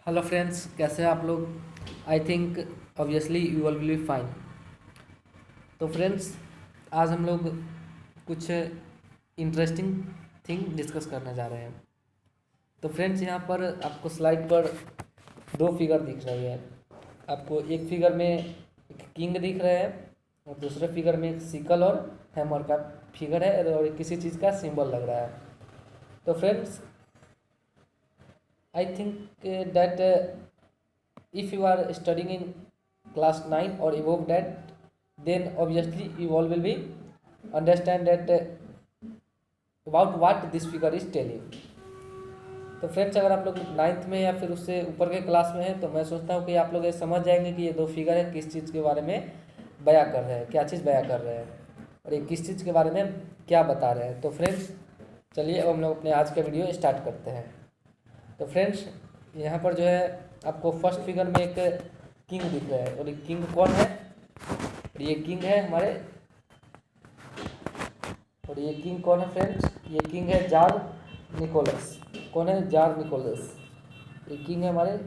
Hello friends, कैसे हैं आप लोग। I think obviously you will be fine. तो फ्रेंड्स, आज हम लोग कुछ इंटरेस्टिंग थिंग डिस्कस करने जा रहे हैं। तो फ्रेंड्स, यहाँ पर आपको स्लाइड पर दो फिगर दिख रही है। आपको एक फिगर में एक किंग दिख रहा है और दूसरे फिगर में एक सिकल और हैमर का फिगर है और किसी चीज़ का सिंबल लग रहा है। तो friends, I think that if you are studying in class 9 or above that, then obviously you all will be understand that about what this figure is telling. तो फ्रेंड्स, अगर आप लोग नाइन्थ में या फिर उससे ऊपर के क्लास में हैं तो मैं सोचता हूँ कि आप लोग ये समझ जाएंगे कि ये दो फिगर है किस चीज़ के बारे में बयां कर रहे हैं, क्या चीज़ बयां कर रहे हैं और ये किस चीज़ के बारे में क्या बता रहे हैं। तो फ्रेंड्स, चलिए अब हम लोग अपने आज का वीडियो स्टार्ट करते हैं। तो फ्रेंड्स, यहाँ पर जो है आपको फर्स्ट फिगर में एक किंग दिख रहा है और ये किंग कौन है। और ये किंग है हमारे, और ये किंग कौन है फ्रेंड्स, ये किंग है जार निकोलस। कौन है? Jar Nicholas. ये किंग है हमारे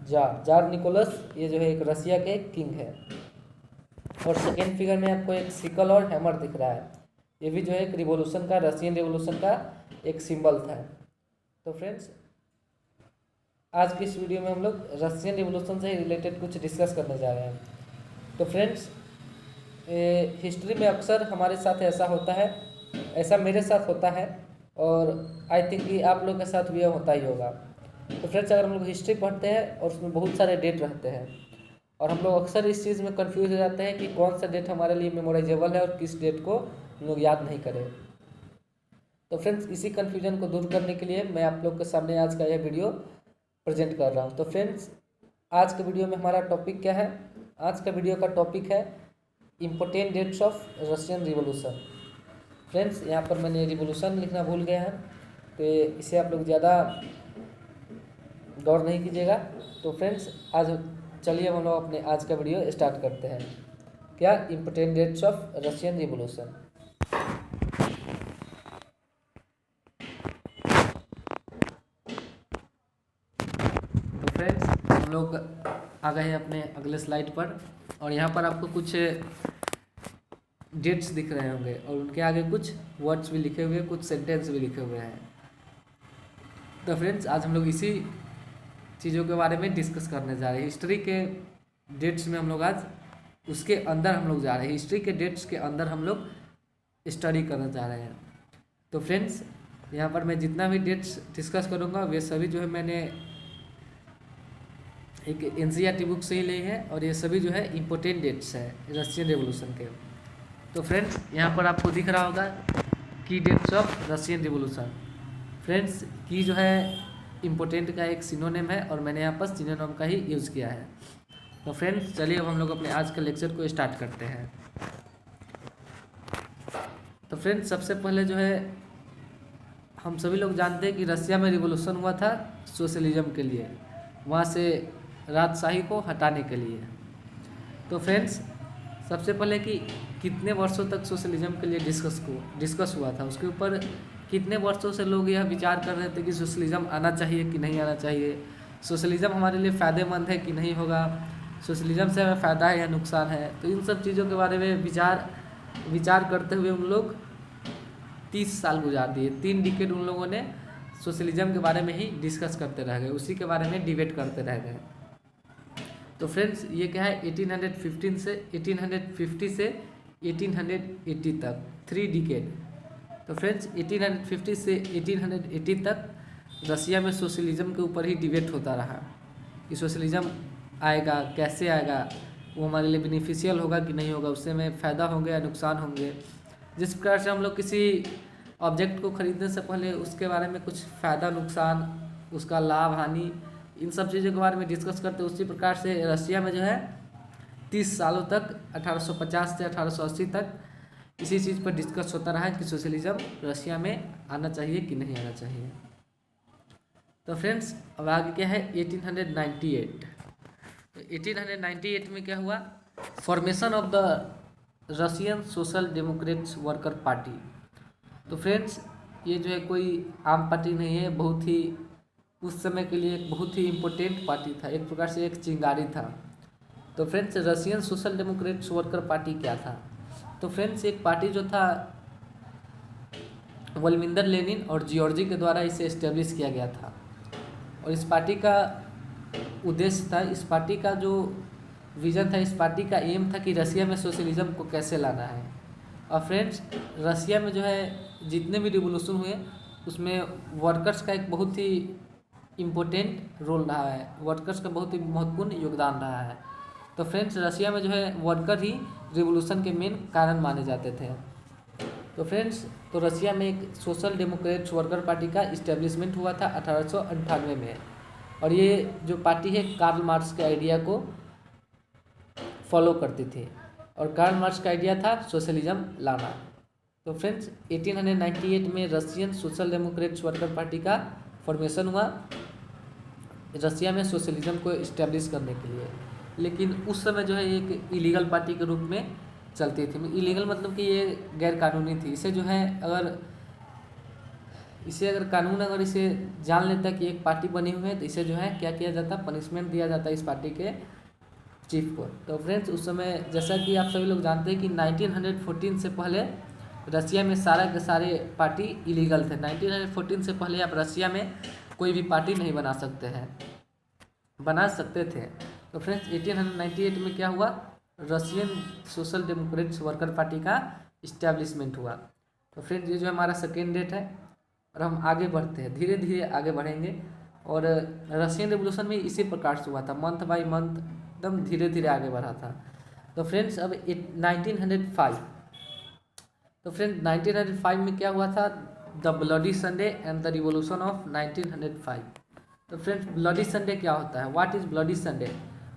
जार निकोलस। ये जो है एक रसिया के किंग है। और सेकेंड फिगर में आपको एक सिकल और हैमर दिख रहा है। ये भी जो है एक रिवॉल्यूशन का, रशियन रिवॉल्यूशन का एक सिंबल था। तो फ्रेंड्स, आज की इस वीडियो में हम लोग रशियन रिवॉल्यूशन से रिलेटेड कुछ डिस्कस करने जा रहे हैं। तो फ्रेंड्स, हिस्ट्री में अक्सर हमारे साथ ऐसा होता है, ऐसा मेरे साथ होता है और आई थिंक कि आप लोग के साथ भी होता ही होगा। तो फ्रेंड्स, अगर हम लोग हिस्ट्री पढ़ते हैं और उसमें बहुत सारे डेट रहते हैं और हम लोग अक्सर इस चीज़ में कंफ्यूज हो जाते हैं कि कौन सा डेट हमारे लिए मेमोराइजेबल है और किस डेट को हम लोग याद नहीं करें। तो फ्रेंड्स, इसी कन्फ्यूजन को दूर करने के लिए मैं आप लोग के सामने आज का यह वीडियो प्रेजेंट कर रहा हूँ। तो फ्रेंड्स, आज के वीडियो में हमारा टॉपिक क्या है? आज का वीडियो का टॉपिक है important dates of Russian revolution. Friends, यहाँ पर मैंने रिवॉल्यूशन लिखना भूल गया है, तो इसे आप लोग ज़्यादा गौर नहीं कीजिएगा। तो फ्रेंड्स, आज चलिए हम लोग अपने आज का वीडियो स्टार्ट करते हैं। क्या? Important dates of Russian revolution. तो फ्रेंड्स, हम लोग आ गए हैं अपने अगले स्लाइड पर और यहाँ पर आपको कुछ डेट्स दिख रहे होंगे और उनके आगे कुछ वर्ड्स भी लिखे हुए, कुछ सेंटेंस भी लिखे हुए हैं। तो फ्रेंड्स, आज हम लोग इसी चीज़ों के बारे में डिस्कस करने जा रहे हैं। हिस्ट्री के डेट्स में हम लोग आज उसके अंदर हम लोग जा रहे हैं, हिस्ट्री के डेट्स के अंदर हम लोग स्टडी करने जा रहे हैं। तो फ्रेंड्स, यहाँ पर मैं जितना भी डेट्स डिस्कस करूँगा वे सभी जो है मैंने एक एनसीईआरटी बुक से ही ली है और ये सभी जो है इम्पोर्टेंट डेट्स है रशियन रेवोल्यूशन के। तो फ्रेंड्स, यहाँ पर आपको दिख रहा होगा की dates of Russian revolution. Friends, की जो है इम्पोर्टेंट का एक सिनोनिम है और मैंने यहाँ पर सिनोनिम का ही यूज़ किया है। तो फ्रेंड्स, चलिए अब हम लोग अपने आज के लेक्चर को स्टार्ट करते हैं। तो फ्रेंड्स, सबसे पहले जो है हम सभी लोग जानते हैं कि रसिया में रिवॉल्यूशन हुआ था सोशलिज्म के लिए, वहाँ से राजशाही को हटाने के लिए। तो फ्रेंड्स, सबसे पहले कि कितने वर्षों तक सोशलिज्म के लिए डिस्कस हुआ था, उसके ऊपर कितने वर्षों से लोग यह विचार कर रहे थे कि सोशलिज्म आना चाहिए कि नहीं आना चाहिए, सोशलिज्म हमारे लिए फ़ायदेमंद है कि नहीं होगा, सोशलिज्म से हमें फ़ायदा है या नुकसान है। तो इन सब चीज़ों के बारे में विचार करते हुए उन लोग 30 साल गुजार दिए। 3 डिकेड उन लोगों ने सोशलिज्म के बारे में ही डिस्कस करते रह गए, उसी के बारे में डिबेट करते रह गए। तो फ्रेंड्स, ये क्या है, 1850 से 1880 तक 3 डिकेड। तो फ्रेंड्स, 1850 से 1880 तक रसिया में सोशलिज्म के ऊपर ही डिबेट होता रहा कि सोशलिज्म आएगा, कैसे आएगा, वो हमारे लिए बेनिफिशियल होगा कि नहीं होगा, उससे हमें फ़ायदा होंगे या नुकसान होंगे। जिस प्रकार से हम लोग किसी ऑब्जेक्ट को खरीदने से पहले उसके बारे में कुछ फ़ायदा नुकसान, उसका लाभ हानि, इन सब चीज़ों के बारे में डिस्कस करते हैं, उसी प्रकार से रसिया में जो है 30 सालों तक 1850 से 1880 तक इसी चीज़ पर डिस्कस होता रहा कि सोशलिज्म रसिया में आना चाहिए कि नहीं आना चाहिए। तो फ्रेंड्स, अब आगे क्या है, 1898। तो 1898 में क्या हुआ, formation of the Russian social Democrats worker party. तो फ्रेंड्स, ये जो है कोई आम पार्टी नहीं है, बहुत ही उस समय के लिए एक बहुत ही इम्पोर्टेंट पार्टी था, एक प्रकार से एक चिंगारी था। तो friends Russian social Democrats worker party क्या था? तो फ्रेंड्स एक पार्टी जो था व्लादिमीर लेनिन और जियोर्जी के द्वारा इसे इस्टेब्लिश किया गया था। और इस पार्टी का उद्देश्य था, इस पार्टी का जो विज़न था, इस पार्टी का एम था कि रसिया में सोशलिज्म को कैसे लाना है। और फ्रेंड्स रसिया में जो है जितने भी रिवोल्यूशन हुए उसमें वर्कर्स का एक बहुत ही इम्पोर्टेंट रोल रहा है, वर्कर्स का बहुत ही महत्वपूर्ण योगदान रहा है। तो फ्रेंड्स रसिया में जो है वर्कर ही रिवोल्यूशन के मेन कारण माने जाते थे। तो फ्रेंड्स तो रसिया में एक सोशल डेमोक्रेट्स वर्कर पार्टी का इस्टेब्लिशमेंट हुआ था 1898 में। और ये जो पार्टी है कार्ल मार्क्स के आइडिया को फॉलो करती थी। और कार्ल मार्क्स का आइडिया था सोशलिज्म लाना। तो फ्रेंड्स 1898 में Russian social Democrats worker party का फॉर्मेशन हुआ रसिया में सोशलिज्म को इस्टेब्लिश करने के लिए। लेकिन उस समय जो है एक इलीगल पार्टी के रूप में चलती थी। इलीगल मतलब कि ये गैर कानूनी थी। इसे जो है अगर कानून अगर इसे जान लेता कि एक पार्टी बनी हुई है तो इसे जो है क्या किया जाता, पनिशमेंट दिया जाता इस पार्टी के चीफ को। तो फ्रेंड्स उस समय जैसा कि आप सभी लोग जानते हैं कि 1914 से पहले रसिया में सारा के सारे पार्टी इलीगल थे। 1914 से पहले आप रसिया में कोई भी पार्टी नहीं बना सकते थे। तो फ्रेंड्स 1898 में क्या हुआ, Russian social Democrats worker party का इस्टेब्लिशमेंट हुआ। तो फ्रेंड्स ये जो हमारा सेकेंड डेट है और हम आगे बढ़ते हैं, धीरे धीरे आगे बढ़ेंगे। और रशियन रिवोल्यूशन में इसी प्रकार से हुआ था, मंथ बाय मंथ एकदम धीरे धीरे आगे बढ़ा था। तो फ्रेंड्स अब 1905, तो फ्रेंड्स 1905 में क्या हुआ था, the bloody Sunday and the revolution of 1905। तो फ्रेंड्स ब्लडी संडे क्या होता है, what is bloody Sunday,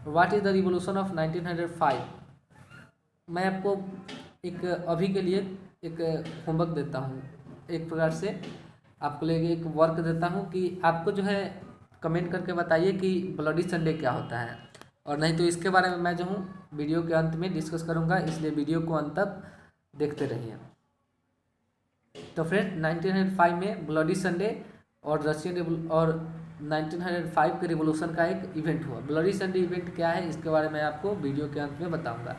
what is the revolution of 1905। मैं आपको एक अभी के लिए एक होमवर्क देता हूँ, एक प्रकार से आपको लेके एक वर्क देता हूँ कि आपको जो है कमेंट करके बताइए कि ब्लडी संडे क्या होता है। और नहीं तो इसके बारे में मैं जो हूँ वीडियो के अंत में डिस्कस करूँगा, इसलिए वीडियो को अंत तक देखते रहिए। तो फ्रेंड 1905 में ब्लडी संडे और रशियन और 1905 के रिवोल्यूशन का एक इवेंट हुआ। ब्लडी संडे इवेंट क्या है इसके बारे में आपको वीडियो के अंत में बताऊंगा।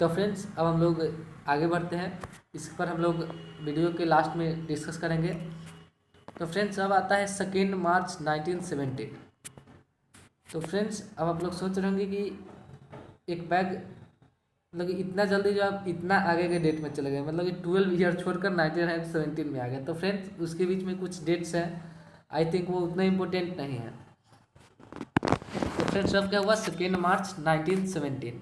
तो फ्रेंड्स अब हम लोग आगे बढ़ते हैं, इस पर हम लोग वीडियो के लास्ट में डिस्कस करेंगे। तो फ्रेंड्स अब आता है 2 मार्च 1917। तो फ्रेंड्स अब आप लोग सोच रहे होंगे कि एक बैग मतलब कि इतना जल्दी जो आप इतना आगे के डेट में चले गए, मतलब कि 12 ईयर छोड़कर 1917 में आ गए। तो फ्रेंड्स उसके बीच में कुछ डेट्स हैं, आई थिंक वो उतना इम्पोर्टेंट नहीं है। तो फ्रेंड्स अब क्या हुआ, 2 मार्च 1917।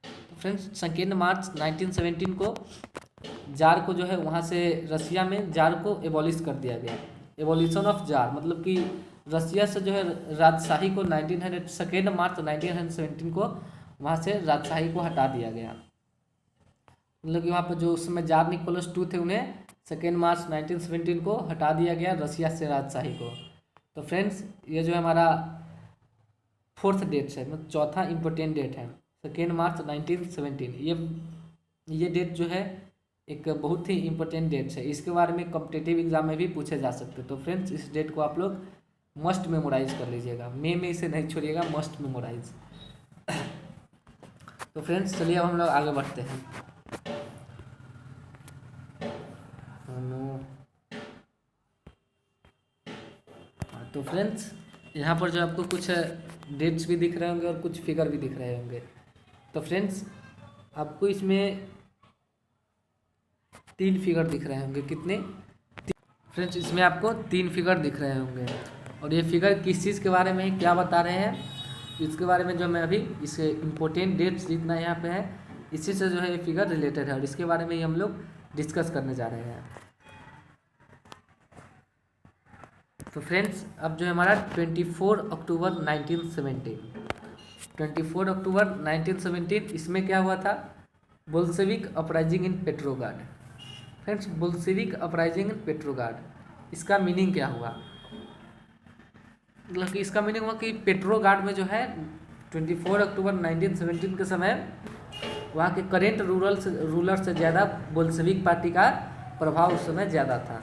तो फ्रेंड्स 2 मार्च 1917 को जार को जो है वहाँ से रसिया में जार को एबॉलिश कर दिया गया। एबॉलिशन ऑफ जार मतलब कि रसिया से जो है राजशाही को 2 मार्च 1917 को वहाँ से राजशाही को हटा दिया गया। मतलब कि वहाँ पर जो उस समय जार निकोलस II थे उन्हें 2 मार्च 1917 को हटा दिया गया रसिया से राजशाही को। तो फ्रेंड्स ये जो है हमारा 4th डेट है, मतलब चौथा इम्पोर्टेंट डेट है 2 मार्च 1917। ये डेट जो है एक बहुत ही इम्पोर्टेंट डेट है, इसके बारे में कॉम्पिटिटिव एग्जाम में भी पूछे जा सकते। तो फ्रेंड्स इस डेट को आप लोग मस्ट मेमोराइज कर लीजिएगा, में इसे नहीं छोड़िएगा, मस्ट मेमोराइज। तो फ्रेंड्स चलिए अब हम लोग आगे बढ़ते हैं। तो फ्रेंड्स यहाँ पर जो आपको कुछ डेट्स भी दिख रहे होंगे और कुछ फिगर भी दिख रहे होंगे। तो फ्रेंड्स आपको इसमें 3 फिगर दिख रहे होंगे, कितने फ्रेंड्स इसमें आपको 3 फिगर दिख रहे होंगे। और ये फिगर किस चीज़ के बारे में क्या बता रहे हैं, इसके बारे में जो मैं अभी इसे इम्पोर्टेंट डेट्स जितना यहाँ पे है इसी से जो है ये फिगर रिलेटेड है और इसके बारे में ही हम लोग डिस्कस करने जा रहे हैं। तो फ्रेंड्स अब जो है हमारा 24 अक्टूबर 1917, 24 अक्टूबर 1917 इसमें क्या हुआ था, बोल्शेविक अपराइजिंग इन पेट्रोग्राड। फ्रेंड्स बोल्शेविक अपराइजिंग इन पेट्रोग्राड इसका मीनिंग क्या हुआ, मतलब कि इसका मीनिंग हुआ कि पेट्रोग्राड में जो है 24 अक्टूबर 1917 के समय वहाँ के करेंट रूलर से ज़्यादा बोल्शेविक पार्टी का प्रभाव उस समय ज़्यादा था।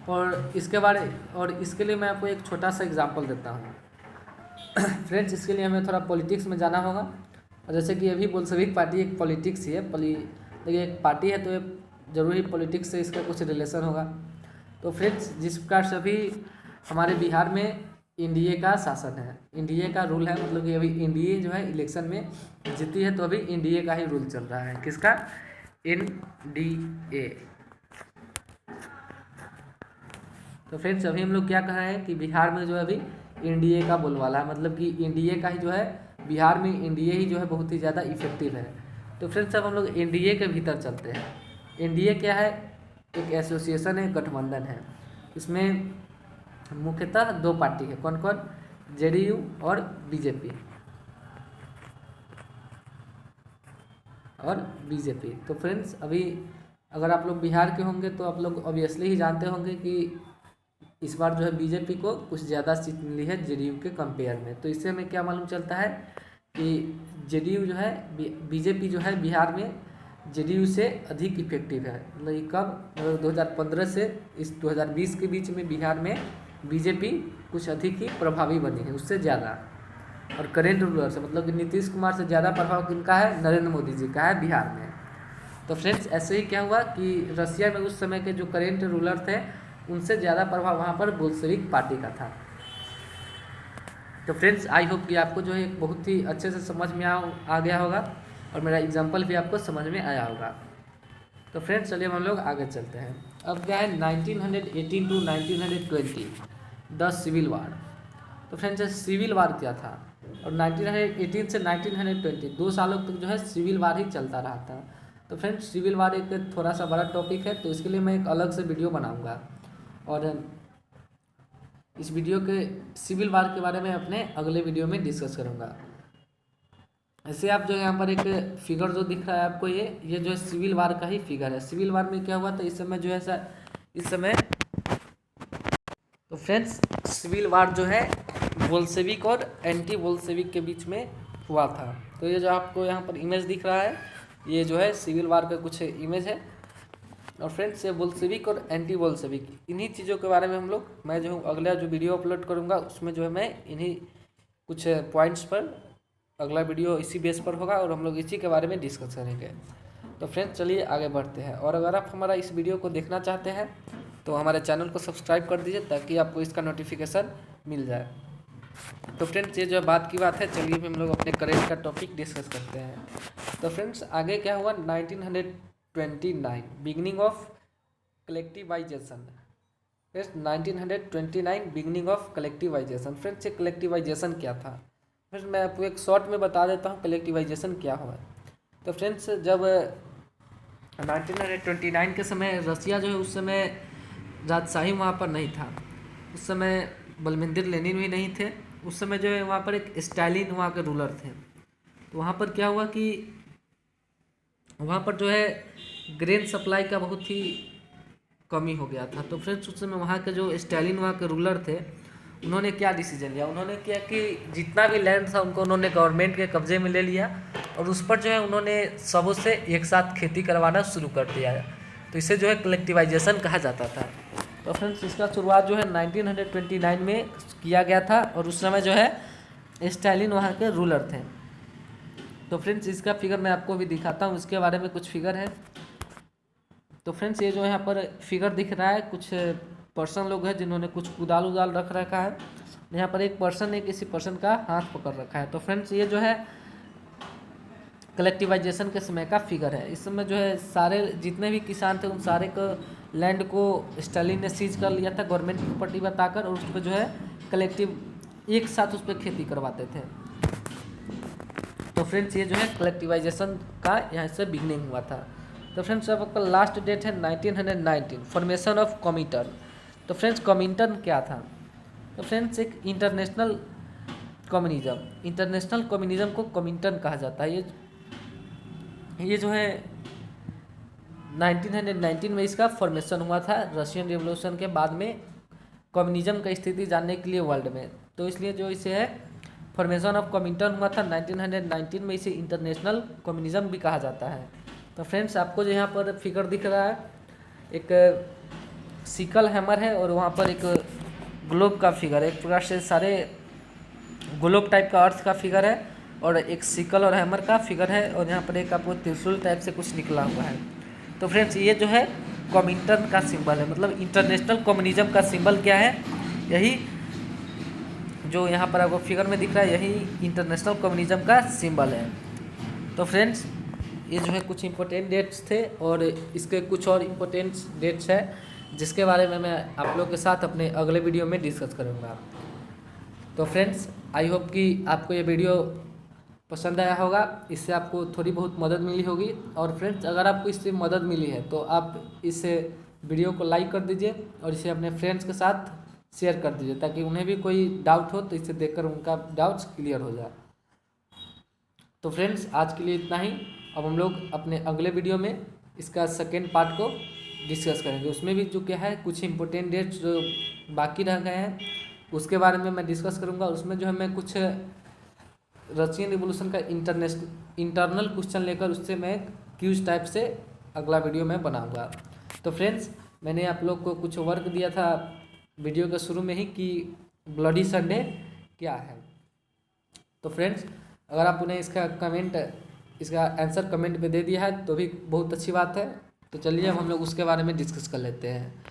और इसके लिए मैं आपको एक छोटा सा एग्जांपल देता हूँ। फ्रेंड्स, इसके लिए हमें थोड़ा पॉलिटिक्स में जाना होगा। और जैसे कि अभी बोल्शेविक पार्टी एक पॉलिटिक्स ही है, देखिए एक पार्टी है तो ये जरूरी पॉलिटिक्स से इसका कुछ रिलेशन होगा। तो फ्रेंड्स, जिस प्रकार से अभी हमारे बिहार में एनडीए का शासन है, एनडीए का रूल है, मतलब कि अभी एनडीए जो है इलेक्शन में जीती है, तो अभी एनडीए का ही रूल चल रहा है। किसका? एनडीए। तो फ्रेंड्स, अभी हम लोग क्या कह रहे हैं कि बिहार में जो है अभी एनडीए का बोलबाला है, मतलब कि एनडीए का ही जो है बिहार में एनडीए ही जो है बहुत ही ज़्यादा इफेक्टिव है। तो फ्रेंड्स, अब हम लोग एनडीए के भीतर चलते हैं। एनडीए क्या है? एक एसोसिएशन है, गठबंधन है। इसमें मुख्यतः दो पार्टी है। कौन कौन? जेडीयू और बीजेपी। तो फ्रेंड्स, अभी अगर आप लोग बिहार के होंगे तो आप लोग ऑब्वियसली ही जानते होंगे कि इस बार जो है बीजेपी को कुछ ज़्यादा सीट मिली है जेडीयू के कंपेयर में। तो इससे हमें क्या मालूम चलता है कि जेडीयू जो है, बीजेपी जो है बिहार में जेडीयू से अधिक इफेक्टिव है। मतलब ये कब? मतलब 2015 से इस 2020 के बीच में बिहार में बीजेपी कुछ अधिक ही प्रभावी बनी है, उससे ज़्यादा। और करेंट रूलर से, मतलब कि नीतीश कुमार से ज़्यादा प्रभाव किनका है? नरेंद्र मोदी जी का है बिहार में। तो फ्रेंड्स, ऐसे ही क्या हुआ कि रसिया में उस समय के जो करेंट रूलर थे उनसे ज़्यादा प्रभाव वहाँ पर बोल्शेविक पार्टी का था। तो फ्रेंड्स, आई होप कि आपको जो है बहुत ही अच्छे से समझ में आ गया होगा और मेरा एग्जांपल भी आपको समझ में आया होगा। तो फ्रेंड्स, चलिए हम लोग आगे चलते हैं। अब क्या है? 1918 टू 1920 द सिविल वार। तो फ्रेंड्स, सिविल वार क्या था? और 1918 से 1920 2 सालों तक जो है सिविल वार ही चलता रहा था। तो फ्रेंड्स, सिविल वार एक थोड़ा सा बड़ा टॉपिक है, तो इसके लिए मैं एक अलग से वीडियो बनाऊंगा और इस वीडियो के सिविल वार के बारे में अपने अगले वीडियो में डिस्कस करूंगा। ऐसे आप जो यहाँ पर एक फिगर जो दिख रहा है आपको, ये जो है सिविल वार का ही फिगर है। सिविल वार में क्या हुआ था इस समय जो है इस समय तो फ्रेंड्स, सिविल वार जो है बोल्शेविक और एंटी बोल्शेविक के बीच में हुआ था। तो ये जो आपको यहाँ पर इमेज दिख रहा है, ये जो है सिविल वार का कुछ इमेज है। और फ्रेंड्स, ये बोल्शेविक और एंटी बोल्शेविक, इन्हीं चीज़ों के बारे में हम लोग, मैं जो अगला जो वीडियो अपलोड करूँगा उसमें जो है मैं इन्हीं कुछ पॉइंट्स पर अगला वीडियो इसी बेस पर होगा और हम लोग इसी के बारे में डिस्कस करेंगे। तो फ्रेंड्स, चलिए आगे बढ़ते हैं। और अगर आप हमारा इस वीडियो को देखना चाहते हैं तो हमारे चैनल को सब्सक्राइब कर दीजिए ताकि आपको इसका नोटिफिकेशन मिल जाए। तो फ्रेंड्स, ये जो बात की बात है, चलिए हम लोग अपने करेंट का टॉपिक डिस्कस करते हैं। तो फ्रेंड्स, आगे क्या हुआ? 1929 beginning of collectivisation. Friends, 1929 beginning of collectivisation. Friends, ये कलेक्टिवाइजेशन क्या था? फ्रेंड्स, मैं आपको एक शॉर्ट में बता देता हूँ कलेक्टिवाइजेशन क्या हुआ। तो फ्रेंड्स, जब 1929 के समय रसिया जो है उस समय राजशाही वहाँ पर नहीं था। उस समय व्लादिमीर लेनिन भी नहीं थे। उस समय जो है वहाँ पर एक स्टालिन वहाँ के रूलर थे। तो वहाँ पर क्या हुआ कि वहाँ पर जो है ग्रेन सप्लाई का बहुत ही कमी हो गया था। तो फ्रेंड्स, उस समय वहाँ के जो स्टालिन वहाँ के रूलर थे, उन्होंने क्या डिसीजन लिया? उन्होंने क्या कि जितना भी लैंड था उनको उन्होंने गवर्नमेंट के कब्जे में ले लिया और उस पर जो है उन्होंने सबों से एक साथ खेती करवाना शुरू कर दिया। तो इसे जो है कलेक्टिवाइजेशन कहा जाता था। तो फ्रेंड्स, इसका शुरुआत जो है 1929 में किया गया था और उस समय जो है स्टालिन वहाँ के रूलर थे। तो फ्रेंड्स, इसका फिगर मैं आपको भी दिखाता हूँ, इसके बारे में कुछ फिगर है। तो फ्रेंड्स, ये जो यहाँ पर फिगर दिख रहा है, कुछ पर्सन लोग हैं जिन्होंने कुछ कुदाल उदाल रख रखा है। यहाँ पर एक पर्सन ने किसी पर्सन का हाथ पकड़ रखा है। तो फ्रेंड्स, ये जो है कलेक्टिवाइजेशन के समय का फिगर है। इस समय जो है सारे जितने भी किसान थे उन सारे को लैंड को स्टालिन ने सीज कर लिया था गवर्नमेंट की प्रॉपर्टी बताकर, और उस पर जो है कलेक्टिव एक साथ उस पर खेती करवाते थे। तो फ्रेंड्स, ये जो है कलेक्टिवाइजेशन का यहाँ से बिगनिंग हुआ था। तो फ्रेंड्स, अब आपका लास्ट डेट है 1919 फॉर्मेशन ऑफ कॉमिंटर्न। तो फ्रेंड्स, कॉमिंटर्न क्या था? तो फ्रेंड्स, एक इंटरनेशनल कम्युनिज्म को कॉमिंटर्न कहा जाता है। ये जो है 1919 में इसका फॉर्मेशन हुआ था। रशियन रिवॉल्यूशन के बाद में कम्युनिज्म का स्थिति जानने के लिए वर्ल्ड में, तो इसलिए जो इसे है फॉर्मेशन ऑफ कॉमिंटर्न हुआ था 1919 में। इसे इंटरनेशनल कम्युनिज्म भी कहा जाता है। तो फ्रेंड्स, आपको जो यहाँ पर फिगर दिख रहा है, एक सिकल हैमर है और वहाँ पर एक ग्लोब का फिगर है। एक प्रकार से सारे ग्लोब टाइप का अर्थ का फिगर है और एक सिकल और हैमर का फिगर है और यहाँ पर एक आपको त्रिशूल टाइप से कुछ निकला हुआ है। तो फ्रेंड्स ये जो है कॉमिंटन का सिंबल है, मतलब इंटरनेशनल कम्युनिज्म का सिंबल क्या है, यही जो यहाँ पर आपको फिगर में दिख रहा है यही इंटरनेशनल कम्युनिज्म का सिंबल है। तो फ्रेंड्स ये जो है कुछ इम्पोर्टेंट डेट्स थे और इसके कुछ और इम्पोर्टेंट डेट्स है जिसके बारे में मैं आप लोगों के साथ अपने अगले वीडियो में डिस्कस करूँगा। तो फ्रेंड्स आई होप कि आपको ये वीडियो पसंद आया होगा, इससे आपको थोड़ी बहुत मदद मिली होगी। और फ्रेंड्स अगर आपको इससे मदद मिली है तो आप इस वीडियो को लाइक कर दीजिए और इसे अपने फ्रेंड्स के साथ शेयर कर दीजिए ताकि उन्हें भी कोई डाउट हो तो इसे देखकर उनका डाउट्स क्लियर हो जाए। तो फ्रेंड्स आज के लिए इतना ही। अब हम लोग अपने अगले वीडियो में इसका सेकेंड पार्ट को डिस्कस करेंगे। उसमें भी जो क्या है कुछ इंपॉर्टेंट डेट्स जो बाकी रह गए हैं उसके बारे में मैं डिस्कस करूंगा। उसमें जो है मैं कुछ रशियन रिवॉल्यूशन का इंटरनल क्वेश्चन लेकर उससे मैं क्यूज टाइप से अगला वीडियो में बनाऊंगा। तो फ्रेंड्स मैंने आप लोग को कुछ वर्क दिया था वीडियो के शुरू में ही कि ब्लडी संडे क्या है। तो फ्रेंड्स अगर आप उन्हें इसका आंसर कमेंट में दे दिया है तो भी बहुत अच्छी बात है। तो चलिए अब हम लोग उसके बारे में डिस्कस कर लेते हैं।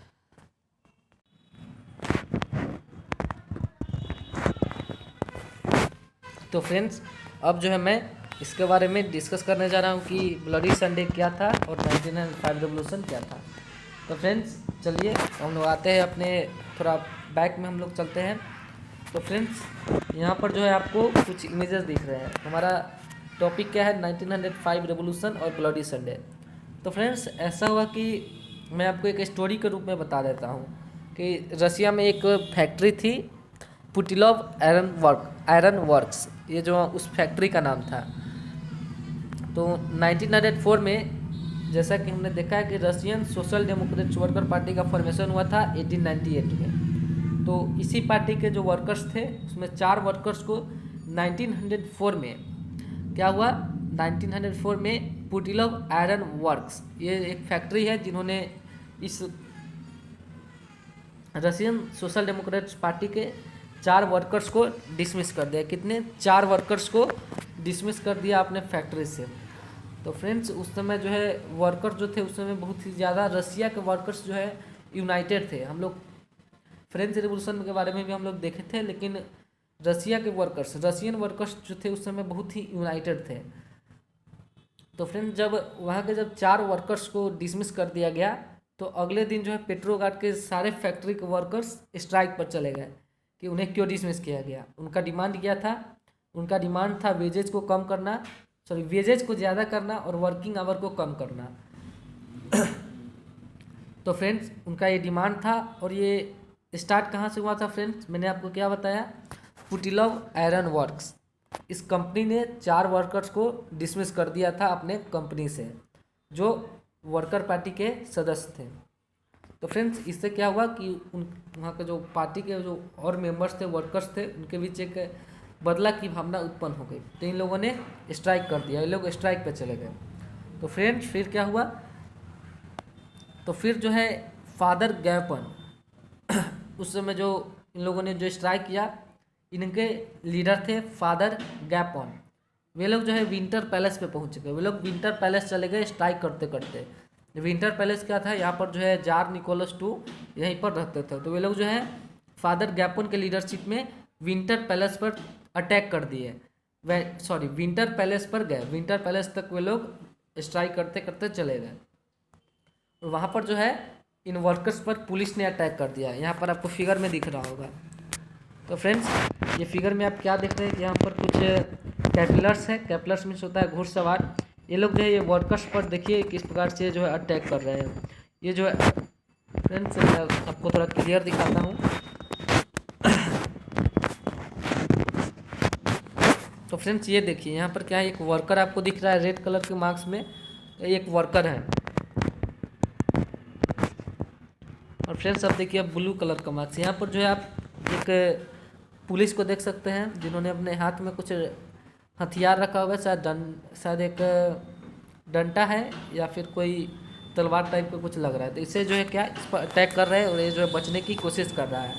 तो फ्रेंड्स अब जो है मैं इसके बारे में डिस्कस करने जा रहा हूँ कि ब्लडी संडे क्या था और 1905 रेवोल्यूशन क्या था। तो फ्रेंड्स चलिए हम लोग आते हैं अपने थोड़ा बैक में हम लोग चलते हैं। तो फ्रेंड्स यहाँ पर जो है आपको कुछ इमेजेस दिख रहे हैं। हमारा टॉपिक क्या है 1905 रेवोल्यूशन और ब्लडी संडे। तो फ्रेंड्स ऐसा हुआ कि मैं आपको एक स्टोरी के रूप में बता देता हूँ कि रसिया में एक फैक्ट्री थी पुटिलोव आयरन वर्क्स, ये जो उस फैक्ट्री का नाम था। तो 1904 में जैसा कि हमने देखा है कि Russian social Democrats worker party का फॉर्मेशन हुआ था 1898 में। तो इसी पार्टी के जो वर्कर्स थे उसमें 4 वर्कर्स को 1904 में क्या हुआ, 1904 में पुटिलोव आयरन वर्क्स, ये एक फैक्ट्री है जिन्होंने इस रशियन सोशल डेमोक्रेट्स पार्टी के 4 वर्कर्स को डिसमिस कर दिया। कितने? 4 वर्कर्स को डिसमिस कर दिया अपने फैक्ट्री से। तो फ्रेंड्स उस समय जो है वर्कर जो थे उस समय बहुत ही ज़्यादा रसिया के वर्कर्स जो है यूनाइटेड थे। हम लोग फ्रेंच रिवॉल्यूशन के बारे में भी हम लोग देखे थे, लेकिन रसिया के वर्कर्स, रशियन वर्कर्स जो थे उस समय बहुत ही यूनाइटेड थे। तो फ्रेंड्स जब वहाँ के 4 वर्कर्स को डिसमिस कर दिया गया तो अगले दिन जो है पेट्रोगार्ड के सारे फैक्ट्री के वर्कर्स स्ट्राइक पर चले गए कि उन्हें क्यों डिसमिस किया गया। उनका डिमांड क्या था? उनका डिमांड था वेजेज को कम करना, वेजेज को ज़्यादा करना और वर्किंग आवर को कम करना। तो फ्रेंड्स उनका ये डिमांड था और ये स्टार्ट कहाँ से हुआ था फ्रेंड्स? मैंने आपको क्या बताया, पुटिलोव आयरन वर्क्स। इस कंपनी ने 4 वर्कर्स को डिसमिस कर दिया था अपने कंपनी से जो वर्कर पार्टी के सदस्य थे। तो फ्रेंड्स इससे क्या हुआ कि वहाँ के जो पार्टी के जो और मेंबर्स थे, वर्कर्स थे, उनके बीच एक बदला की भावना उत्पन्न हो गई। तो इन लोगों ने स्ट्राइक कर दिया, ये लोग स्ट्राइक पे चले गए। तो फ्रेंड्स फिर क्या हुआ, तो फिर जो है फादर गैपन, उस समय जो इन लोगों ने जो स्ट्राइक किया, इनके लीडर थे फादर गैपन। वे लोग जो है विंटर पैलेस पे पहुंच गए। वे लोग विंटर पैलेस चले गए स्ट्राइक करते करते। विंटर पैलेस क्या था, यहाँ पर जो है जार निकोलस II यहीं पर रहते थे। तो वे लोग जो है फादर गैपन के लीडरशिप में विंटर पैलेस पर अटैक कर दिए। विंटर पैलेस पर गए, विंटर पैलेस तक वे लोग स्ट्राइक करते करते चले गए और वहाँ पर जो है इन वर्कर्स पर पुलिस ने अटैक कर दिया। यहाँ पर आपको फिगर में दिख रहा होगा। तो फ्रेंड्स ये फिगर में आप क्या देख रहे हैं कि यहाँ पर कुछ कैपलर्स है। कैपलर्स मीन्स होता है घुड़सवार। ये लोग जो है ये वर्कर्स पर देखिए किस प्रकार से जो है अटैक कर रहे हैं। ये जो है फ्रेंड्स आपको थोड़ा क्लियर दिखाता हूँ। तो फ्रेंड्स ये देखिए यहाँ पर क्या है, एक वर्कर आपको दिख रहा है रेड कलर के मार्क्स में, एक वर्कर है। और फ्रेंड्स अब देखिए ब्लू कलर का मार्क्स, यहाँ पर जो है आप एक पुलिस को देख सकते हैं जिन्होंने अपने हाथ में कुछ हथियार रखा हुआ है। शायद एक डंडा है या फिर कोई तलवार टाइप का कुछ लग रहा है, तो इसे जो है क्या इस पर अटैक कर रहे हैं और ये जो है बचने की कोशिश कर रहा है।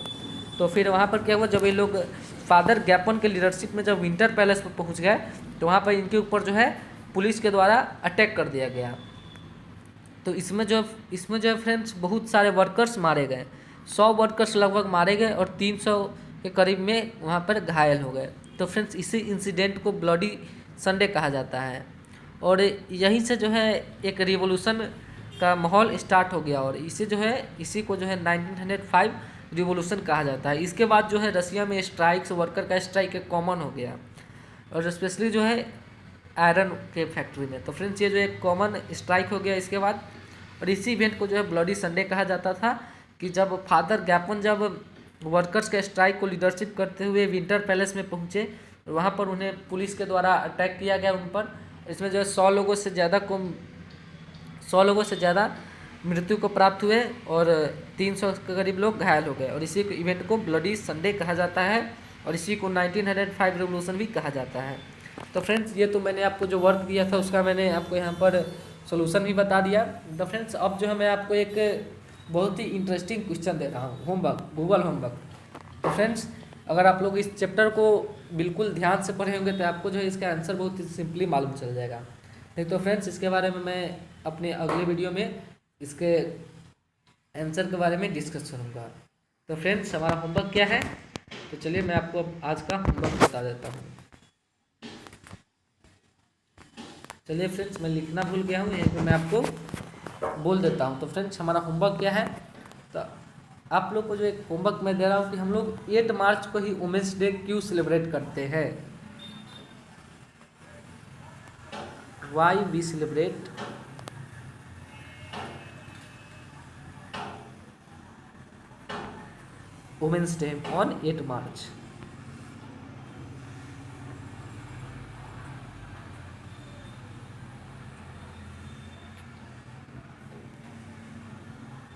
तो फिर वहाँ पर क्या हुआ, जब ये लोग फादर गैपन के लीडरशिप में जब विंटर पैलेस पर पहुँच गए तो वहाँ पर इनके ऊपर जो है पुलिस के द्वारा अटैक कर दिया गया। तो इसमें जो है फ्रेंड्स बहुत सारे वर्कर्स मारे गए, 100 वर्कर्स लगभग मारे गए और 300 के करीब में वहाँ पर घायल हो गए। तो फ्रेंड्स इसी इंसिडेंट को ब्लडी संडे कहा जाता है और यहीं से जो है एक रिवॉल्यूशन का माहौल स्टार्ट हो गया और इसी को जो है 1905 रिवॉल्यूशन कहा जाता है। इसके बाद जो है रसिया में स्ट्राइक्स, वर्कर का स्ट्राइक एक कॉमन हो गया और स्पेशली जो है आयरन के फैक्ट्री में। तो फ्रेंड्स ये जो एक कॉमन स्ट्राइक हो गया इसके बाद, और इसी इवेंट को जो है ब्लडी संडे कहा जाता था कि जब फादर गैपन जब वर्कर्स के स्ट्राइक को लीडरशिप करते हुए विंटर पैलेस में पहुंचे, वहां पर उन्हें पुलिस के द्वारा अटैक किया गया उन पर। इसमें जो है 100 लोगों से ज़्यादा मृत्यु को प्राप्त हुए और 300 के करीब लोग घायल हो गए और इसी इवेंट को ब्लडी संडे कहा जाता है और इसी को 1905 रिवॉल्यूशन भी कहा जाता है। तो फ्रेंड्स ये तो मैंने आपको जो वर्क दिया था उसका मैंने आपको यहाँ पर सॉल्यूशन भी बता दिया। तो फ्रेंड्स अब जो है मैं आपको एक बहुत ही इंटरेस्टिंग क्वेश्चन दे रहा हूँ, होमवर्क, गूगल होमवर्क। तो फ्रेंड्स अगर आप लोग इस चैप्टर को बिल्कुल ध्यान से पढ़े होंगे तो आपको जो है इसका आंसर बहुत ही सिंपली मालूम चल जाएगा। नहीं तो फ्रेंड्स इसके बारे में मैं अपने अगले वीडियो में इसके आंसर के बारे में डिस्कस करूँगा। तो फ्रेंड्स हमारा होमवर्क क्या है, तो चलिए मैं आपको अब आज का होमवर्क बता देता हूँ। चलिए फ्रेंड्स मैं लिखना भूल गया हूँ, यहीं पर मैं आपको बोल देता हूँ। तो फ्रेंड्स हमारा होमवर्क क्या है, तो आप लोग को जो एक होमवर्क मैं दे रहा हूँ कि हम लोग 8 मार्च को ही वुमेंस डे क्यों सेलिब्रेट करते हैं। Why we celebrate women's day on 8 March.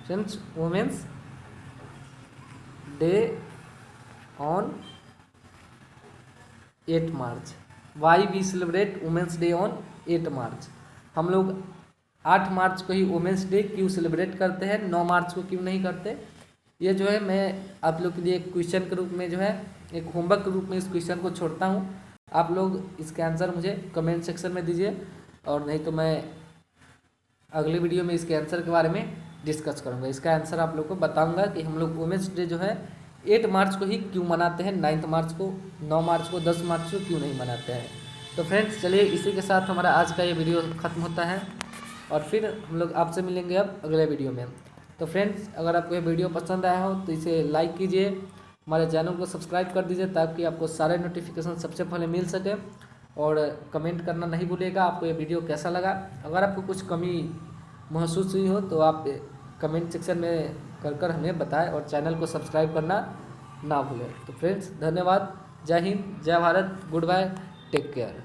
Friends women's day on 8 March. Why we celebrate women's day on 8 March. हम लोग 8 मार्च को ही वुमेंस डे क्यों सेलिब्रेट करते हैं, 9 मार्च को क्यों नहीं करते। ये जो है मैं आप लोग के लिए एक क्वेश्चन के रूप में जो है एक होमवर्क के रूप में इस क्वेश्चन को छोड़ता हूँ। आप लोग इसके आंसर मुझे कमेंट सेक्शन में दीजिए और नहीं तो मैं अगले वीडियो में इसके आंसर के बारे में डिस्कस करूँगा। इसका आंसर आप लोग को बताऊँगा कि हम लोग वुमेंस डे जो है 8 मार्च को ही क्यों मनाते हैं, 9 मार्च को, 9 मार्च को, 10 मार्च को क्यों नहीं मनाते हैं। तो फ्रेंड्स चलिए इसी के साथ हमारा आज का ये वीडियो ख़त्म होता है और फिर हम लोग आपसे मिलेंगे अब अगले वीडियो में। तो फ्रेंड्स अगर आपको ये वीडियो पसंद आया हो तो इसे लाइक कीजिए, हमारे चैनल को सब्सक्राइब कर दीजिए ताकि आपको सारे नोटिफिकेशन सबसे पहले मिल सके और कमेंट करना नहीं भूलिएगा आपको ये वीडियो कैसा लगा। अगर आपको कुछ कमी महसूस हुई हो तो आप कमेंट सेक्शन में कर हमें बताएं और चैनल को सब्सक्राइब करना ना भूलें। तो फ्रेंड्स धन्यवाद, जय हिंद, जय Bharat, goodbye, take care.